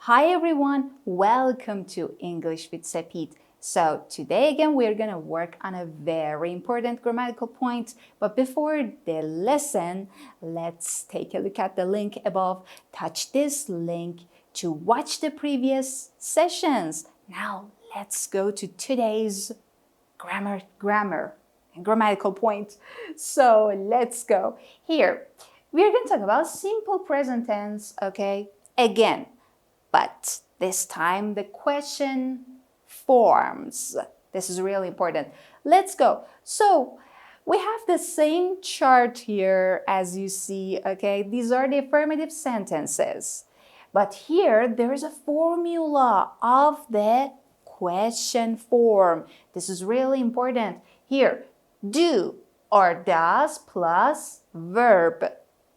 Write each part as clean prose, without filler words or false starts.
Hi everyone, welcome to English with Sepit. So today again we're gonna work on a very important grammatical point. But before the lesson, let's take a look at the link above. Touch this link to watch the previous sessions. Now let's go to today's grammar and grammatical point. So let's go. Here, we're going to talk about simple present tense, okay? Again, but this time the question forms. This is really important. Let's go. So we have the same chart here as you see, okay? These are the affirmative sentences. But here there is a formula of the question form. This is really important. Here, do or does plus verb.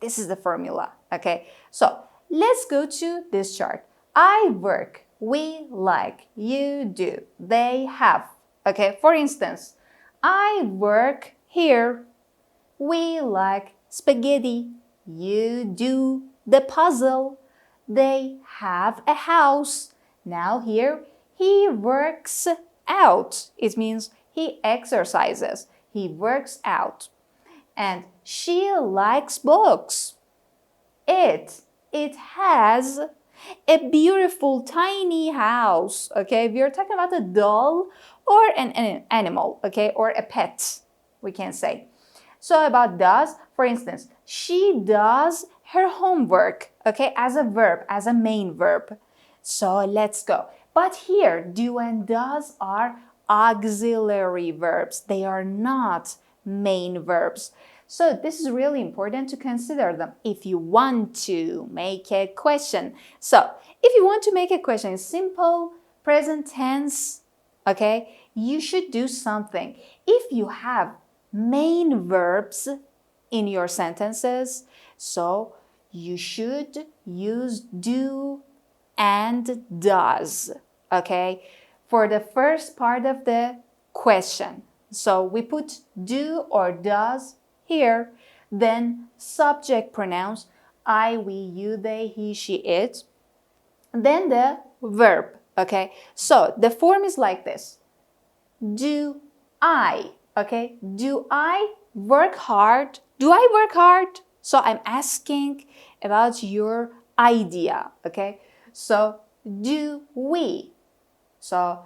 This is the formula, okay? So let's go to this chart. I work, we like, you do, they have. Okay, for instance, I work here, we like spaghetti, you do the puzzle, they have a house. Now here, he works out. It means he exercises, he works out. And she likes books. It has a beautiful tiny house, okay? We are talking about a doll or an animal, okay? Or a pet, we can say. So about does, for instance, she does her homework, okay? As a verb, as a main verb. So let's go. But here, do and does are auxiliary verbs. They are not main verbs. So this is really important to consider them if you want to make a question. So if you want to make a question in simple present tense, okay, you should do something. If you have main verbs in your sentences, so you should use do and does, okay, for the first part of the question. So we put do or does here, then subject pronouns I, we, you, they, he, she, it, then the verb, okay? So the form is like this. Do I, okay? Do I work hard? Do I work hard? So I'm asking about your idea, okay? So do we? So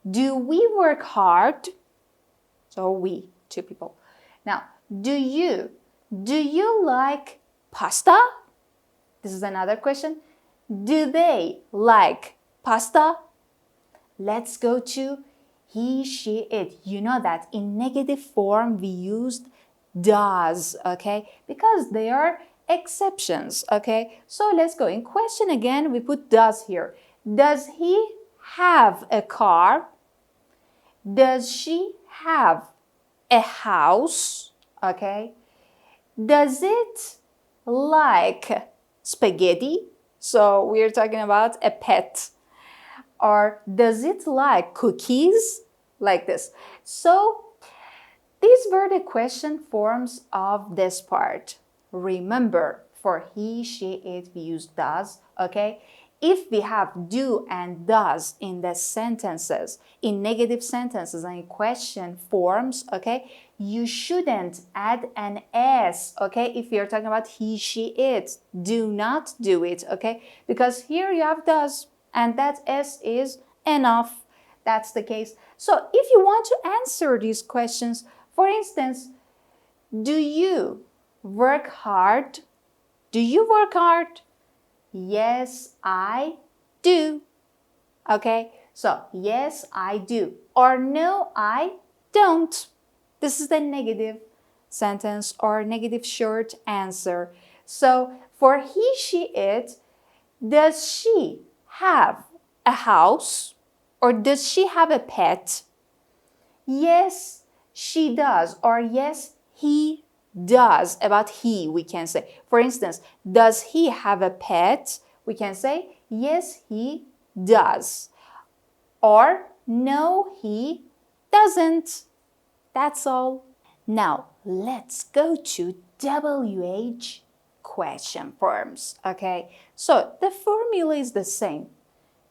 do we work hard? So we, two people. Now, do you like pasta? This is another question. Do they like pasta? Let's go to he, she, it. You know that in negative form we used does, okay? Because they are exceptions, okay? So let's go. In question again, we put does here. Does he have a car? Does she have a house? Okay. Does it like spaghetti? So we're talking about a pet. Or does it like cookies? Like this. So these were the question forms of this part. Remember, for he, she, it, we use does, okay? If we have do and does in the sentences, in negative sentences and in question forms, okay, you shouldn't add an s, okay, if you're talking about he, she, it. Do not do it, okay, because here you have does and that s is enough. That's the case. So if you want to answer these questions, for instance, do you work hard? Do you work hard? Yes, I do. Okay, so yes, I do. Or no, I don't. This is the negative sentence or negative short answer. So for he, she, it, does she have a house? Or does she have a pet? Yes, she does. Or yes, he does. About he, we can say. For instance, does he have a pet? We can say, yes, he does. Or no, he doesn't. That's all. Now, let's go to WH question forms, okay? So the formula is the same.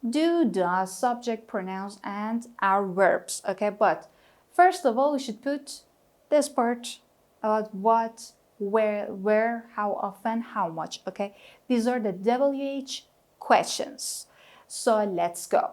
do, does, subject, pronouns, and our verbs, okay? But first of all, we should put this part about what, where, how often, how much, okay? These are the WH questions. So let's go.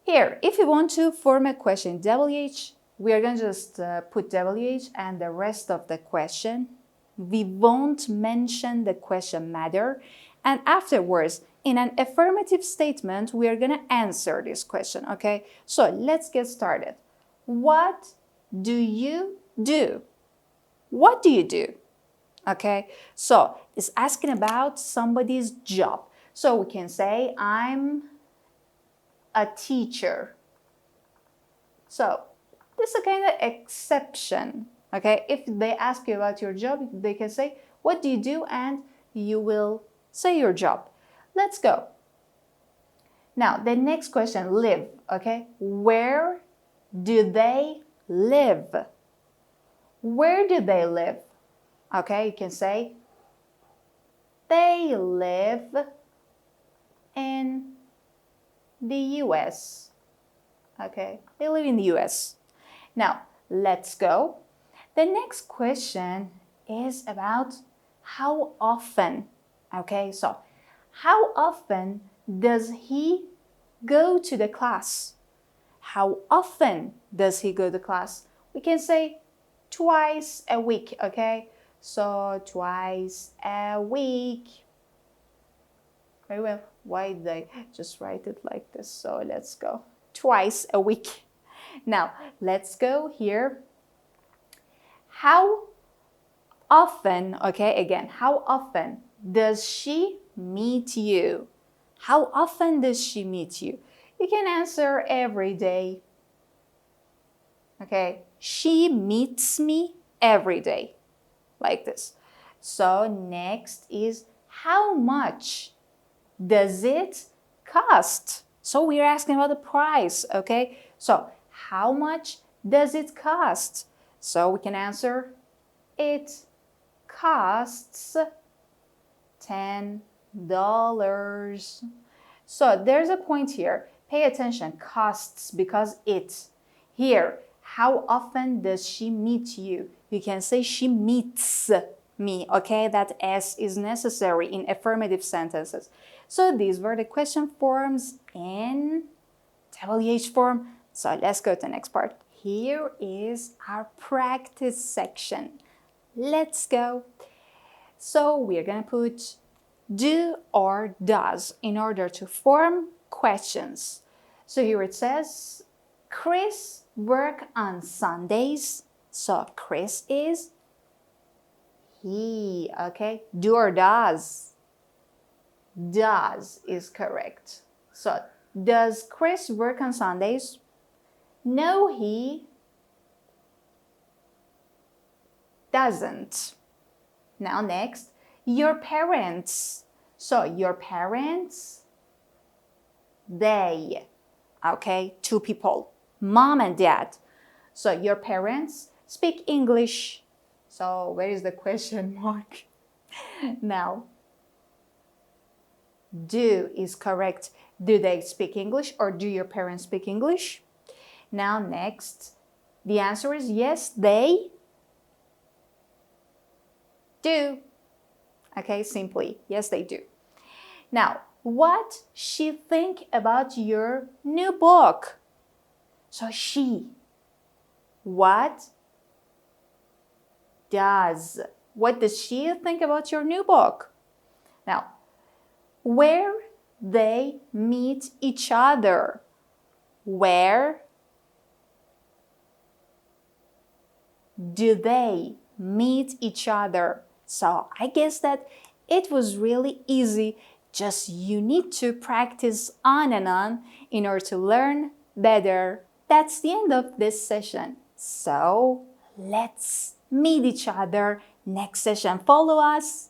Here, if you want to form a question WH, we are going to just put WH and the rest of the question. We won't mention the question matter. And afterwards, in an affirmative statement, we are going to answer this question, okay? So let's get started. What do you do? What do you do? Okay, so it's asking about somebody's job. So we can say, I'm a teacher. So this is a kind of exception. Okay, if they ask you about your job, they can say, what do you do? And you will say your job. Let's go. Now, the next question, live. Okay, where do they live? Where do they live? Okay, you can say, they live in the US. Okay, they live in the US. Now, let's go. The next question is about how often. Okay, so how often does he go to the class? How often does he go to class? We can say twice a week, okay? So twice a week. Very well. Why did I just write it like this? So let's go. Twice a week. Now, let's go here. How often, okay, again, how often does she meet you? How often does she meet you? You can answer every day. Okay, she meets me every day, like this. So next is how much does it cost? So we're asking about the price, okay? So how much does it cost? So we can answer, it costs $10. So there's a point here. Pay attention, costs, because it. Here, how often does she meet you? You can say she meets me, okay? That S is necessary in affirmative sentences. So these were the question forms in WH form. So let's go to the next part. Here is our practice section. Let's go. So we're gonna put do or does in order to form questions. So here it says, Chris work on Sundays. So Chris is he, okay? Do or does? Does is correct. So does Chris work on Sundays? No, he doesn't. Now next, your parents. So your parents, they, okay, two people, mom and dad. So your parents speak English. So where is the question mark? Now, do is correct. Do they speak English or do your parents speak English? Now next, the answer is yes, they do. Okay, simply, yes, they do. Now, what she think about your new book? So she. What does she think about your new book? Now, where they meet each other. Where do they meet each other? So I guess that it was really easy. Just you need to practice on and on in order to learn better. That's the end of this session. So let's meet each other next session. Follow us.